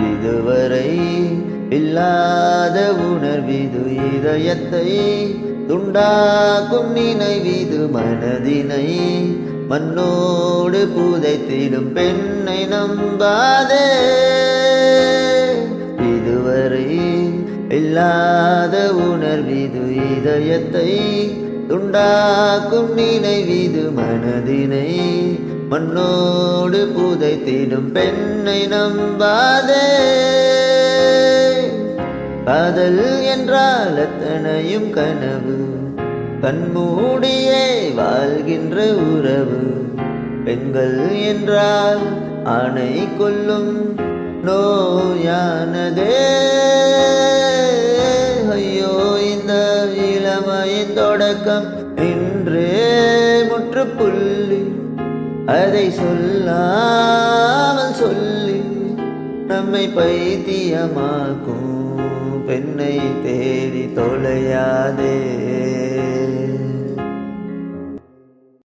இதுவரை இல்லாத உணர்விது இதயத்தை துண்டாக்கும் நினைவிது மனதினை மண்ணோடு புதைத்திடும் பெண்ணை நம்பாதே. இதுவரை இல்லாத உணர்விது இதயத்தை துண்டாக்கும் நினைவிது மனதினை மண்ணோடு புதைத்திடும் பெண்ணை நம்பாதே. காதல் என்றால் அத்தனையும் கனவு, கண்மூடியே வாழ்கின்ற உறவு. பெண்கள் என்றால் ஆணை கொல்லும் நோயானதே. ஐயோ, இந்த இளமையின் தொடக்கம் இன்றே முற்றுப்புள்ளி. அதை சொல்லாமல் சொல்லி நம்மை பைத்தியமாக்கும் பெண்ணை தேடி தொலையாதே.